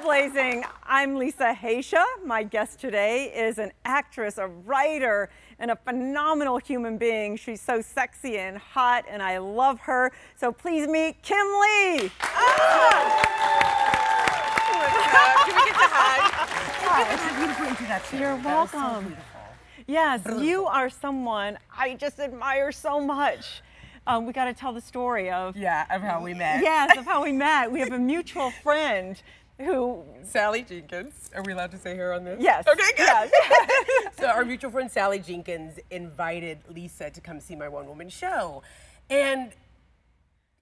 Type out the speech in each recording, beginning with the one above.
Soulblazing. I'm Lisa Haisha. My guest today is an actress, a writer, and a phenomenal human being. She's so sexy and hot, and I love her. So please meet Kimleigh. Can we get the hug? That's a beautiful introduction. You're welcome. So beautiful. Yes, you are someone I just admire so much. We got to tell the story of Of how we met. Yes, of how we met. We have a mutual friend who. Sally Jenkins. Are we allowed to say her on this? Yes. Okay, good. Yes. So our mutual friend Sally Jenkins invited Lisa to come see my one-woman show. And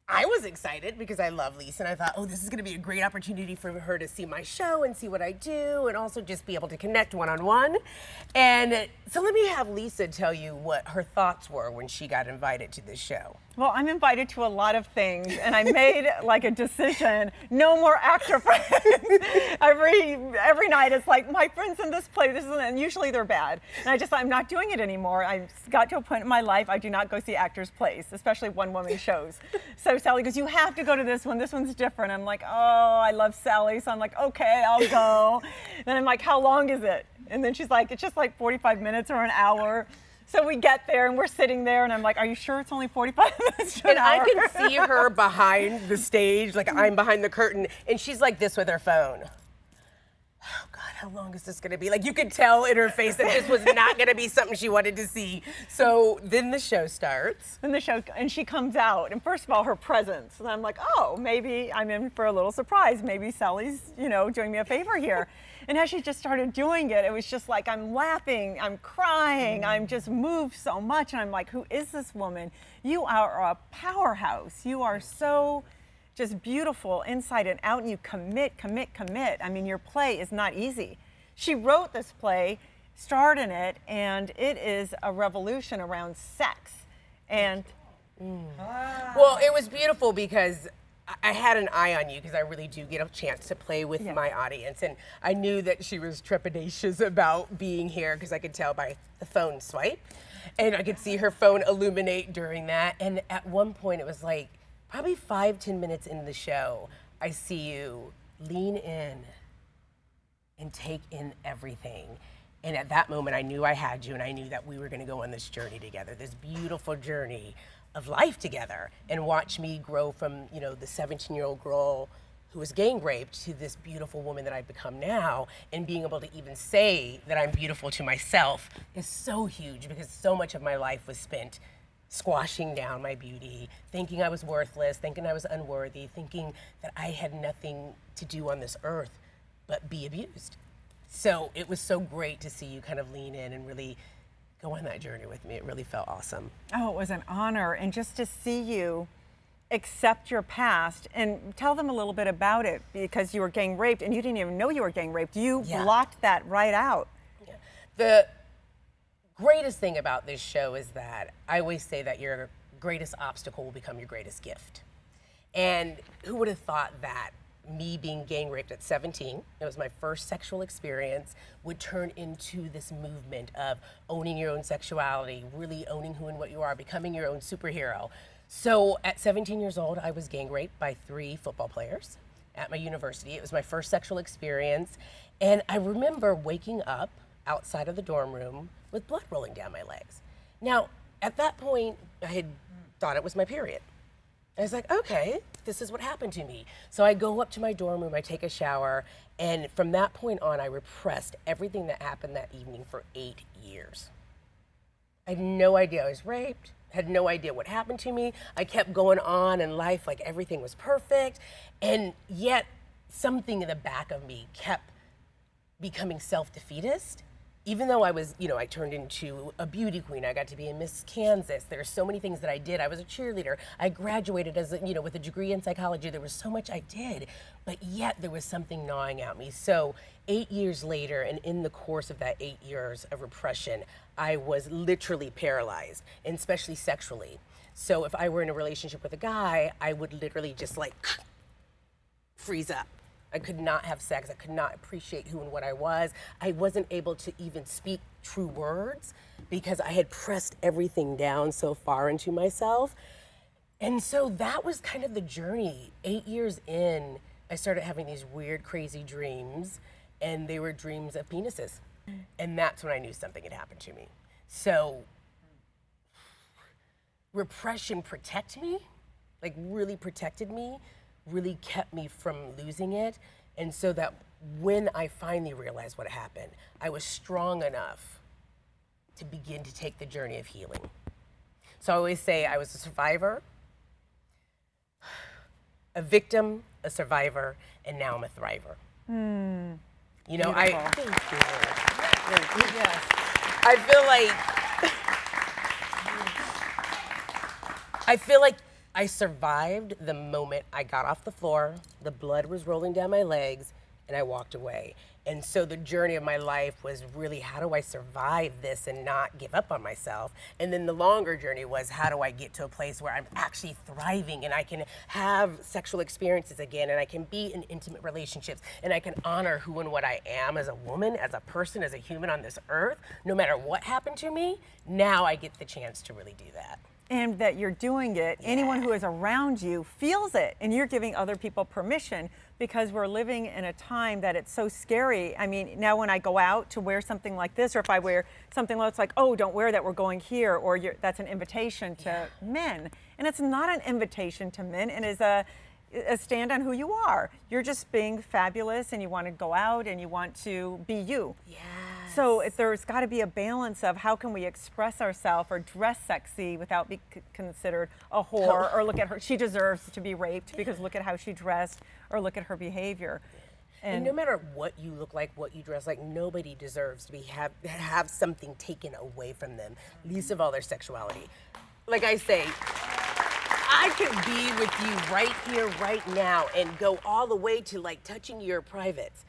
I was excited because I love Lisa, and I thought, oh, this is going to be a great opportunity for her to see my show and see what I do, and also just be able to connect one-on-one. And so let me have Lisa tell you what her thoughts were when she got invited to this show. Well, I'm invited to a lot of things, and I made like a decision: no more actor friends. every night it's like, my friends in this play, and usually they're bad. And I'm not doing it anymore. I got to a point in my life I do not go see actors' plays, especially one-woman shows. So Sally goes, you have to go to this one. This one's different. I'm like, oh, I love Sally, so I'm like, okay, I'll go. Then I'm like, how long is it? And then she's like, it's just like 45 minutes or an hour. So we get there and we're sitting there and I'm like, are you sure it's only 45 minutes to an hour? And I can see her behind the stage, like I'm behind the curtain, and she's like this with her phone. Oh God, how long is this gonna be? Like you could tell in her face that this was not gonna be something she wanted to see. So then the show starts. And she comes out, and first of all, her presence. And I'm like, oh, maybe I'm in for a little surprise. Maybe Sally's, doing me a favor here. And as she just started doing it, it was just like, I'm laughing, I'm crying, I'm just moved so much. And I'm like, who is this woman? You are a powerhouse. You are so just beautiful inside and out, and you commit. I mean, your play is not easy. She wrote this play, starred in it, and it is a revolution around sex. And Well, it was beautiful because I had an eye on you because I really do get a chance to play with my audience, and I knew that she was trepidatious about being here because I could tell by the phone swipe, and I could see her phone illuminate during that. And at one point, it was like probably 5-10 minutes into the show, I see you lean in and take in everything. And at that moment, I knew I had you, and I knew that we were going to go on this journey together, this beautiful journey of life together, and watch me grow from, the 17-year-old girl who was gang raped to this beautiful woman that I've become now. And being able to even say that I'm beautiful to myself is so huge because so much of my life was spent squashing down my beauty, thinking I was worthless, thinking I was unworthy, thinking that I had nothing to do on this earth but be abused. So it was so great to see you kind of lean in and really go on that journey with me. It really felt awesome. oh, it was an honor. And just to see you accept your past and tell them a little bit about it, because you were gang raped and you didn't even know you were gang raped. You blocked that right out. Yeah. The greatest thing about this show is that I always say that your greatest obstacle will become your greatest gift. And who would have thought that me being gang raped at 17, it was my first sexual experience, would turn into this movement of owning your own sexuality, really owning who and what you are, becoming your own superhero. So at 17 years old, I was gang raped by 3 football players at my university. It was my first sexual experience. And I remember waking up outside of the dorm room with blood rolling down my legs. Now, at that point, I had thought it was my period. I was like, okay, this is what happened to me. So I go up to my dorm room, I take a shower, and from that point on, I repressed everything that happened that evening for 8 years. I had no idea I was raped, had no idea what happened to me. I kept going on in life like everything was perfect, and yet something in the back of me kept becoming self-defeatist. Even though I was, I turned into a beauty queen, I got to be a Miss Kansas. There are so many things that I did. I was a cheerleader. I graduated as with a degree in psychology. There was so much I did, but yet there was something gnawing at me. So 8 years later, and in the course of that 8 years of repression, I was literally paralyzed, and especially sexually. So if I were in a relationship with a guy, I would literally just freeze up. I could not have sex. I could not appreciate who and what I was. I wasn't able to even speak true words because I had pressed everything down so far into myself. And so that was kind of the journey. 8 years in, I started having these weird, crazy dreams, and they were dreams of penises. And that's when I knew something had happened to me. So repression protected me, like really protected me, really kept me from losing it. And so that when I finally realized what happened, I was strong enough to begin to take the journey of healing. So I always say I was a survivor, a victim, a survivor, and now I'm a thriver. You know, Beautiful. Yes. I feel like I survived the moment I got off the floor, the blood was rolling down my legs, and I walked away. And so the journey of my life was really, how do I survive this and not give up on myself? And then the longer journey was, how do I get to a place where I'm actually thriving and I can have sexual experiences again, and I can be in intimate relationships, and I can honor who and what I am as a woman, as a person, as a human on this earth, no matter what happened to me. Now I get the chance to really do that. And that you're doing it, anyone who is around you feels it, and you're giving other people permission, because we're living in a time that it's so scary. I mean, now when I go out to wear something like this, or if I wear something that's like, oh, don't wear that, we're going here, or that's an invitation to men. And it's not an invitation to men, and is a stand on who you are. You're just being fabulous, and you want to go out and you want to be you. Yes. So there's got to be a balance of how can we express ourselves or dress sexy without being considered a whore, or look at her, she deserves to be raped because look at how she dressed, or look at her behavior. And no matter what you look like, what you dress like, nobody deserves to have something taken away from them, least of all their sexuality. Like I say, I could be with you right here, right now, and go all the way to like touching your privates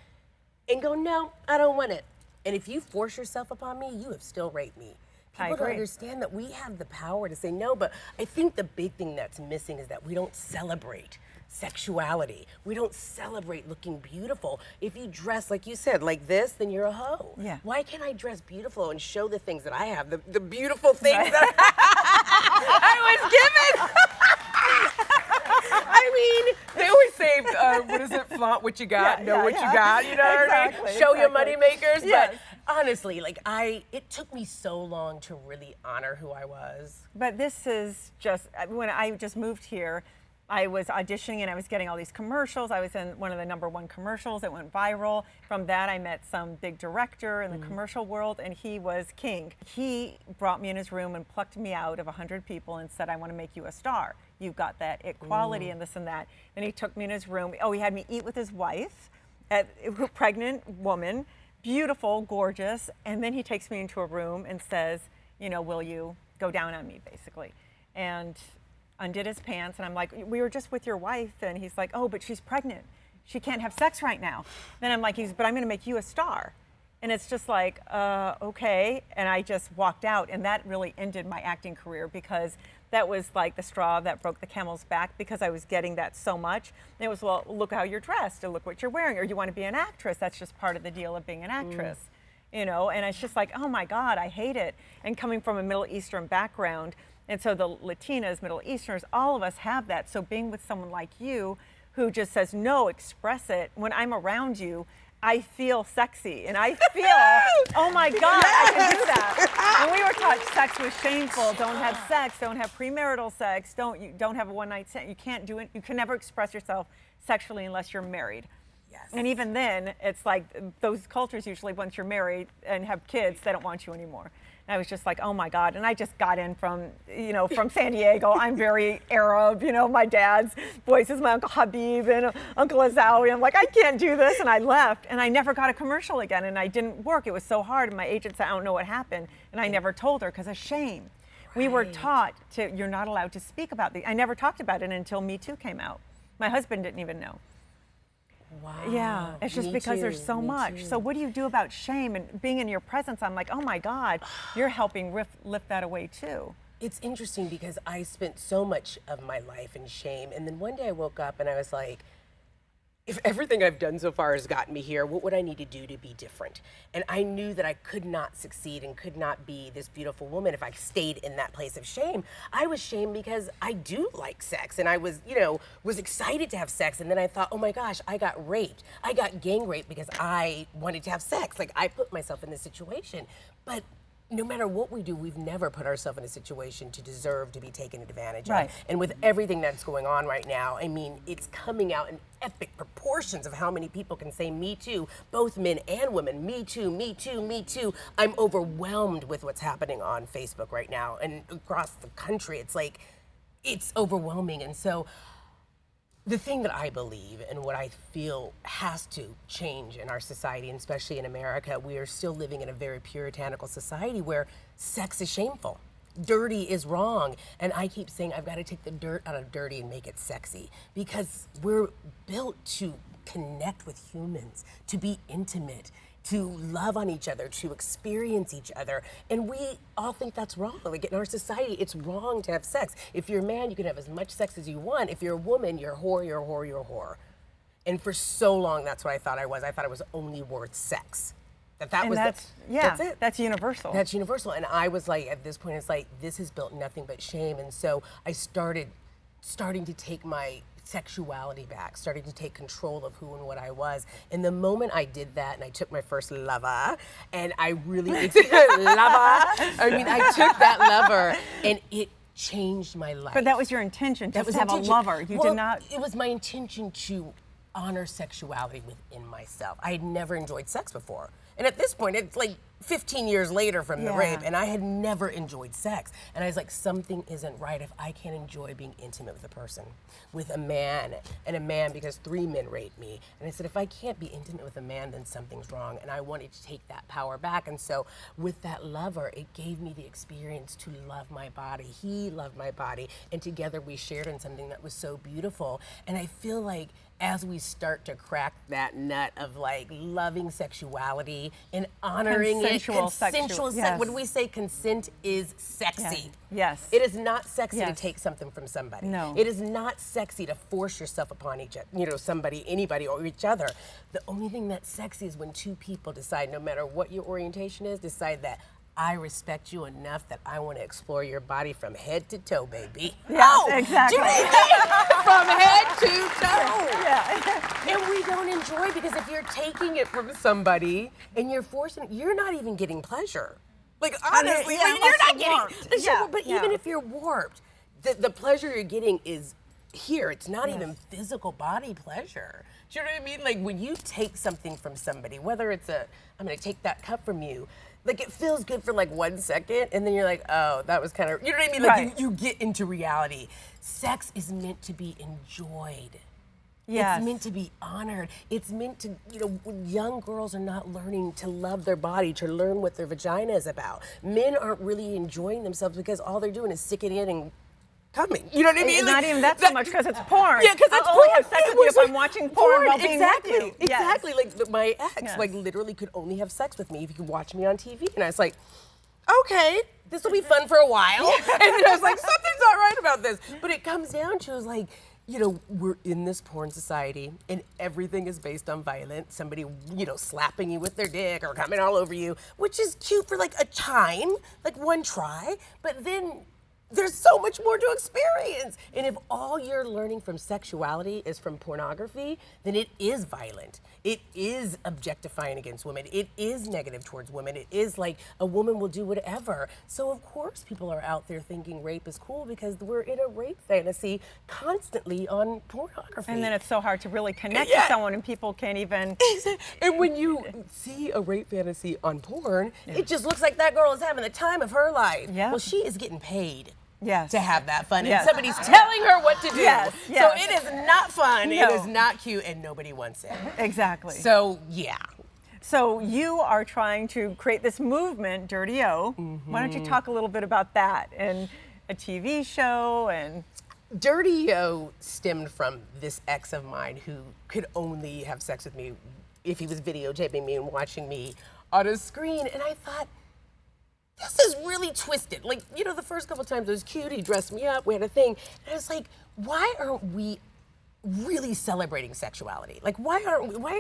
and go, no, I don't want it. And if you force yourself upon me, you have still raped me. People don't understand that we have the power to say no, but I think the big thing that's missing is that we don't celebrate sexuality. We don't celebrate looking beautiful. If you dress, like you said, like this, then you're a hoe. Yeah. Why can't I dress beautiful and show the things that I have, the beautiful things that I was given? I mean, they always say, what is it, flaunt what you got, know what you got, you know what I mean? Show your money makers. Yes. But honestly, like it took me so long to really honor who I was. But this is just, when I just moved here, I was auditioning and I was getting all these commercials. I was in one of the #1 commercials that went viral. From that, I met some big director in the commercial world, and he was king. He brought me in his room and plucked me out of 100 people and said, I want to make you a star. You've got that equality and this and that. Then he took me in his room. Oh, he had me eat with his wife, a pregnant woman, beautiful, gorgeous. And then he takes me into a room and says, you know, will you go down on me, basically? And undid his pants, and I'm like, we were just with your wife, and he's like, oh, but she's pregnant. She can't have sex right now. Then I'm like, but I'm gonna make you a star. And it's just like, okay. And I just walked out, and that really ended my acting career, because that was like the straw that broke the camel's back, because I was getting that so much. And it was, well, look how you're dressed, or look what you're wearing, or you wanna be an actress. That's just part of the deal of being an actress. You know, and it's just like, oh my God, I hate it. And coming from a Middle Eastern background, and so the Latinas, Middle Easterners, all of us have that. So being with someone like you who just says, no, express it. When I'm around you, I feel sexy, and I feel, oh my God, I can do that. And we were taught sex was shameful. Don't have sex, don't have premarital sex, don't have a one-night stand. You can't do it, you can never express yourself sexually unless you're married. Yes. And even then, it's like those cultures usually, once you're married and have kids, they don't want you anymore. And I was just like, oh my God. And I just got in from, you know, from San Diego. I'm very Arab, you know, my dad's voice is my Uncle Habib and Uncle Azawi. I'm like, I can't do this. And I left, and I never got a commercial again, and I didn't work. It was so hard. And my agent said, I don't know what happened. And I never told her, because of shame. We were taught you're not allowed to speak about I never talked about it until Me Too came out. My husband didn't even know. Wow. Yeah, it's just because there's so much. Too. So what do you do about shame and being in your presence? I'm like, oh my God, you're helping lift that away too. It's interesting because I spent so much of my life in shame, and then one day I woke up and I was like, if everything I've done so far has gotten me here, what would I need to do to be different? And I knew that I could not succeed and could not be this beautiful woman if I stayed in that place of shame. I was shamed because I do like sex, and I was, was excited to have sex, and then I thought, oh my gosh, I got raped. I got gang raped because I wanted to have sex. Like, I put myself in this situation. But no matter what we do, we've never put ourselves in a situation to deserve to be taken advantage of. And with everything that's going on right now, I mean, it's coming out in epic proportions of how many people can say me too, both men and women, me too, me too, me too. I'm overwhelmed with what's happening on Facebook right now and across the country. It's like, it's overwhelming. And so the thing that I believe and what I feel has to change in our society, and especially in America, we are still living in a very puritanical society where sex is shameful. Dirty is wrong. And I keep saying I've got to take the dirt out of dirty and make it sexy, because we're built to connect with humans, to be intimate, to love on each other, to experience each other. And we all think that's wrong. Like, in our society, it's wrong to have sex. If you're a man, you can have as much sex as you want. If you're a woman, you're a whore, you're a whore, you're a whore. And for so long, that's what I thought I was. I thought I was only worth sex. That's it. That's universal. That's universal. And I was like, at this point, it's like, this has built nothing but shame. And so I starting to take my sexuality back, starting to take control of who and what I was. And the moment I did that, and I took my first lover, and I really I took that lover, and it changed my life. But that was your intention, to have a lover. You did not. It was my intention to honor sexuality within myself. I had never enjoyed sex before. And at this point, it's like 15 years later from the rape, and I had never enjoyed sex. And I was like, something isn't right if I can't enjoy being intimate with a person, with a man, because 3 men raped me. And I said, if I can't be intimate with a man, then something's wrong. And I wanted to take that power back. And so with that lover, it gave me the experience to love my body. He loved my body. And together we shared in something that was so beautiful. And I feel like as we start to crack that nut of like loving sexuality and honoring consensual sex. When we say consent is sexy. Yes. It is not sexy to take something from somebody. No. It is not sexy to force yourself upon somebody, anybody, or each other. The only thing that's sexy is when 2 people decide, no matter what your orientation is, decide that I respect you enough that I want to explore your body from head to toe, baby. Yes, exactly. From head to toe. Yeah. And we don't enjoy, because if you're taking it from somebody and you're forcing it, you're not even getting pleasure. Like, honestly, you're not getting pleasure. But even if you're warped, the pleasure you're getting is here. It's not even physical body pleasure. Do you know what I mean? Like, when you take something from somebody, whether it's I'm going to take that cup from you, like, it feels good for like 1 second, and then you're like, oh, that was kind of, you know what I mean? Like, you get into reality. Sex is meant to be enjoyed. Yes. It's meant to be honored. It's meant to, young girls are not learning to love their body, to learn what their vagina is about. Men aren't really enjoying themselves because all they're doing is sticking it in coming. You know what I mean? Not even that so much, because it's porn. Yeah, because it's I'll porn. only have sex with you if I'm watching porn while being with you. Exactly. Like, my ex, like, literally could only have sex with me if he could watch me on TV. And I was like, okay, this will be fun for a while. And then I was like, something's not right about this. But it comes down to, like, we're in this porn society, and everything is based on violence. Somebody, slapping you with their dick or coming all over you, which is cute for like a time, like one try. But then there's so much more to experience. And if all you're learning from sexuality is from pornography, then it is violent. It is objectifying against women. It is negative towards women. It is like a woman will do whatever. So of course people are out there thinking rape is cool, because we're in a rape fantasy constantly on pornography. And then it's so hard to really connect to someone, and people can't even. And when you see a rape fantasy on porn, it just looks like that girl is having the time of her life. Yeah. Well, she is getting paid. Yes. To have that fun. Yes. And somebody's telling her what to do. Yes. So it is not fun, No. it is not cute, and nobody wants it. Exactly. So, yeah. So you are trying to create this movement, Dirty O. Why don't you talk a little bit about that, and a TV show, and... Dirty O stemmed from this ex of mine who could only have sex with me if he was videotaping me and watching me on a screen. And I thought, this is really twisted. Like, the first couple times it was cute, he dressed me up, we had a thing. And I was like, why aren't we really celebrating sexuality. Like, why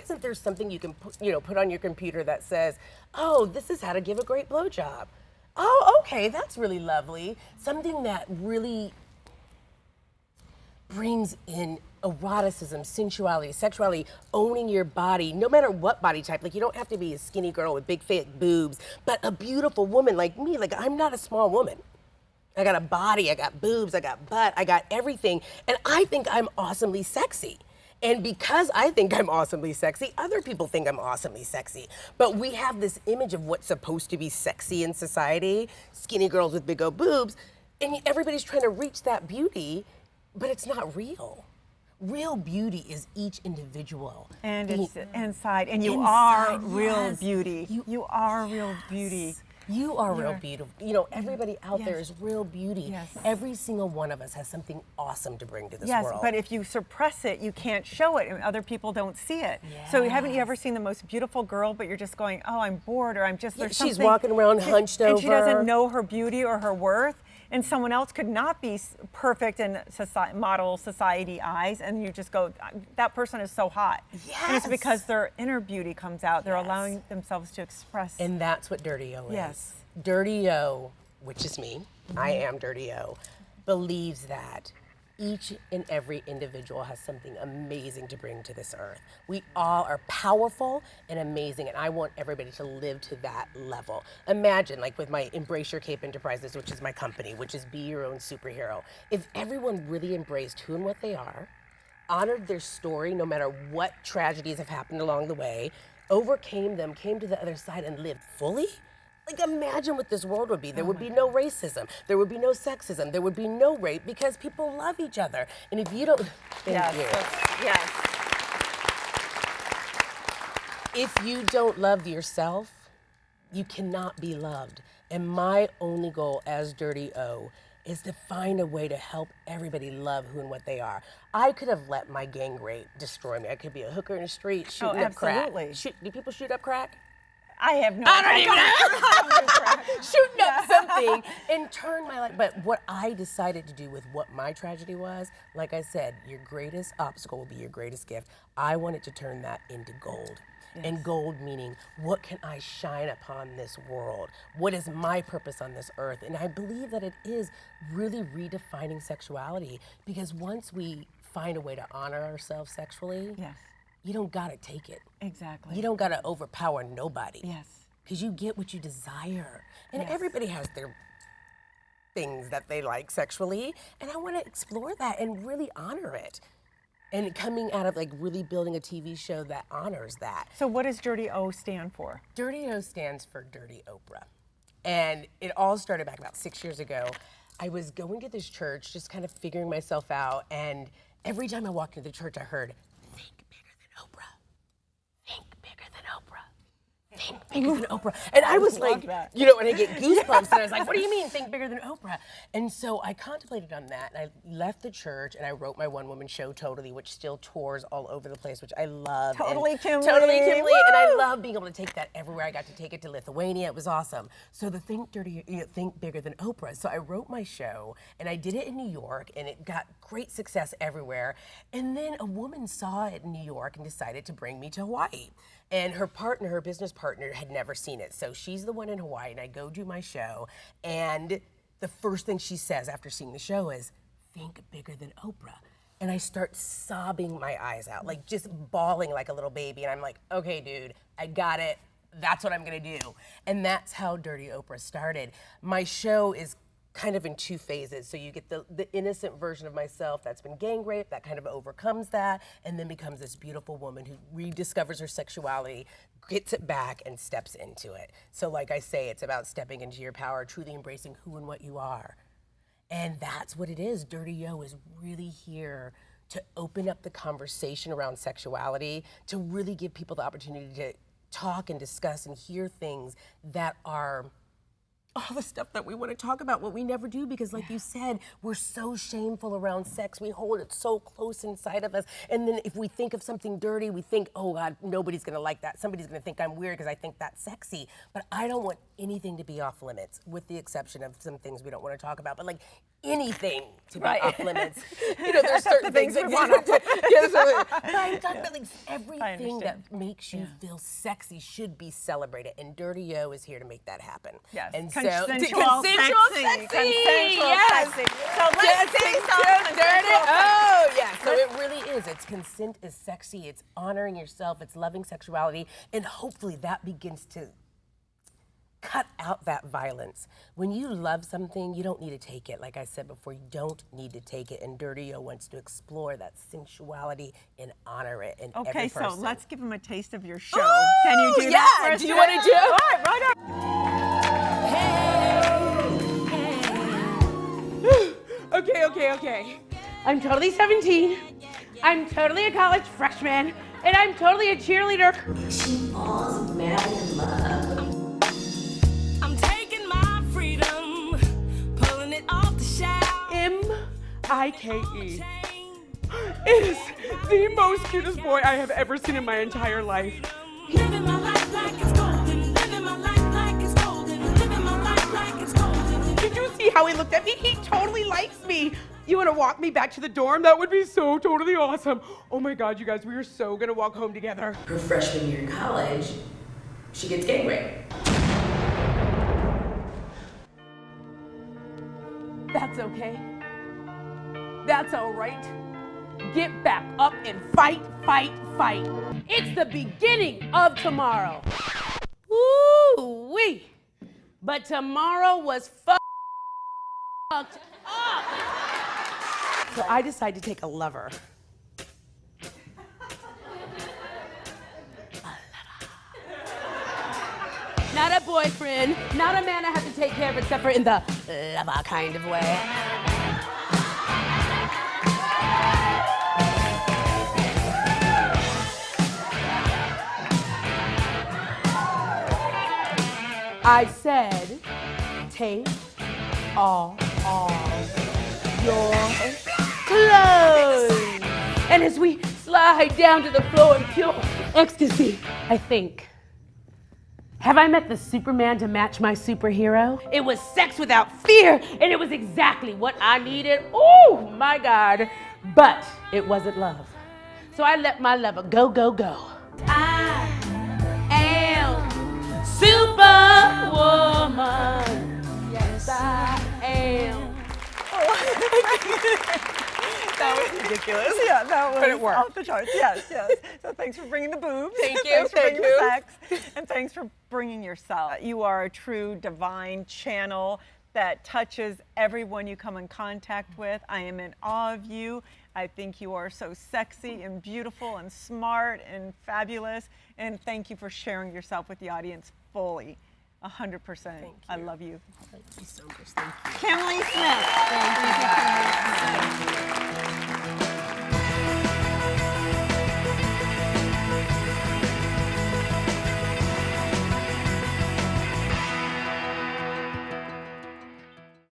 isn't there something you can put on your computer that says, oh, this is how to give a great blowjob. Oh, okay, that's really lovely. Something that really brings in eroticism, sensuality, sexuality, owning your body, no matter what body type. Like, you don't have to be a skinny girl with big fat boobs, but a beautiful woman like me. Like, I'm not a small woman. I got a body, I got boobs, I got butt, I got everything, and I think I'm awesomely sexy. And because I think I'm awesomely sexy, other people think I'm awesomely sexy. But we have this image of what's supposed to be sexy in society, skinny girls with big old boobs, and everybody's trying to reach that beauty, but it's not real. Real beauty is each individual. And it's inside, and you Inside, are real yes. beauty. You are real beauty. You are real beautiful. You know, everybody out there Yes. is real beauty. Yes. Every single one of us has something awesome to bring to this Yes, world. but if you suppress it, you can't show it, and other people don't see it. So haven't you ever seen the most beautiful girl, but you're just going, oh, I'm bored, or I'm just, there's she's something. walking around hunched and she over. doesn't know her beauty or her worth, and someone else could not be perfect in model society eyes, and you just go, that person is so hot. And it's Yes. because their inner beauty comes out. They're Yes. allowing themselves to express. And that's what Dirty O is. Yes. Dirty O, which is me, I am Dirty O, believes that each and every individual has something amazing to bring to this earth. We all are powerful and amazing, and I want everybody to live to that level. Imagine, like with my Embrace Your Cape Enterprises, which is my company, which is Be Your Own Superhero. If everyone really embraced who and what they are, honored their story no matter what tragedies have happened along the way, overcame them, came to the other side and lived fully, like, imagine what this world would be. There would be no racism. There would be no sexism. There would be no rape because people love each other. And if you don't, thank you. Yes. If you don't love yourself, you cannot be loved. And my only goal as Dirty O is to find a way to help everybody love who and what they are. I could have let my gang rape destroy me. I could be a hooker in the street shooting up crack. absolutely. Do people shoot up crack? I have no I don't idea. even know. Shooting up something and turn my life. But what I decided to do with what my tragedy was, like I said, your greatest obstacle will be your greatest gift. I wanted to turn that into gold. Yes. And gold meaning, what can I shine upon this world? What is my purpose on this earth? And I believe that it is really redefining sexuality, because once we find a way to honor ourselves sexually, Yes. you don't gotta take it. Exactly. You don't gotta overpower nobody. Yes. Because you get what you desire. And Yes. everybody has their things that they like sexually. And I wanna explore that and really honor it. And coming out of like really building a TV show that honors that. So what does Dirty O stand for? Dirty O stands for Dirty Oprah. And it all started back about 6 years ago. I was going to this church, just kind of figuring myself out. And every time I walked into the church, I heard, think bigger than Oprah. Think bigger than Oprah. Think bigger than Oprah. And I was like, that. you know, and I get goosebumps. And I was like, what do you mean, think bigger than Oprah? And so I contemplated on that. And I left the church and I wrote my one-woman show, Totally, which still tours all over the place, which I love. Totally and Kimleigh. Totally Kimleigh. Woo! And I love being able to take that everywhere. I got to take it to Lithuania. It was awesome. So the think bigger than Oprah. So I wrote my show and I did it in New York and it got great success everywhere. And then a woman saw it in New York and decided to bring me to Hawaii. And her partner, her business partner, had never seen it. So she's the one in Hawaii and I go do my show. And the first thing she says after seeing the show is, think bigger than Oprah. And I start sobbing my eyes out, like just bawling like a little baby. And I'm like, okay, dude, I got it. That's what I'm gonna do. And that's how Dirty Oprah started. My show is kind of in two phases. So you get the innocent version of myself that's been gang raped, that kind of overcomes that, and then becomes this beautiful woman who rediscovers her sexuality, gets it back, and steps into it. So like I say, it's about stepping into your power, truly embracing who and what you are. And that's what it is. Dirty O is really here to open up the conversation around sexuality, to really give people the opportunity to talk and discuss and hear things that are all the stuff that we want to talk about, what we never do, because like you said, we're so shameful around sex. We hold it so close inside of us. And then if we think of something dirty, we think, oh God, nobody's gonna like that. Somebody's gonna think I'm weird because I think that's sexy. But I don't want anything to be off limits, with the exception of some things we don't want to talk about. But like anything to be Right. off limits. You know, there's certain things that we want but I'm talking about like everything that understand. makes you feel sexy should be celebrated, and Dirty O is here to make that happen. Yes. And Consensual consensual sexy. sexy. Consensual Yes. sexy. So let's see some Dirty consensual O. Yeah. So it really is. It's consent is sexy. It's honoring yourself. It's loving sexuality, and hopefully that begins to cut out that violence. When you love something, you don't need to take it. Like I said before, you don't need to take it. And Dirty O wants to explore that sensuality and honor it in every Okay, person. so let's give them a taste of your show. Can you do that for us? Do you want to do it? Right on. Okay. I'm totally 17. I'm totally a college freshman. And I'm totally a cheerleader. She falls mad in love. I'm taking my freedom, pulling it off the shelf. M-I-K-E. It is the most cutest boy I have ever seen in my entire life. Living my life like it's golden, living my life like it's golden, living my life like it's golden. Did you see how he looked at me? He totally likes me. You want to walk me back to the dorm? That would be so totally awesome. Oh my God, you guys, we are so gonna walk home together. Her freshman year in college, she gets gang raped. That's okay. That's all right. Get back up and fight. It's the beginning of tomorrow. Woo-wee. But tomorrow was fucked up. So I decided to take a lover. Not a boyfriend, not a man I have to take care of except for in the lover kind of way. I said, take off your clothes. And as we slide down to the floor in pure ecstasy, I think, have I met the Superman to match my superhero? It was sex without fear, and it was exactly what I needed. Oh my God. But it wasn't love. So I let my lover go. I am Superwoman. Yes, I am. That was ridiculous. Yeah, that was But it worked. off the charts. Yes. So thanks for bringing the boobs. Thank you, Thanks for thank bringing you. the sex. And thanks for bringing yourself. You are a true divine channel that touches everyone you come in contact with. I am in awe of you. I think you are so sexy and beautiful and smart and fabulous. And thank you for sharing yourself with the audience fully. 100%. Thank I you. love you. Thank you so much. Thank you. Kimleigh Smith.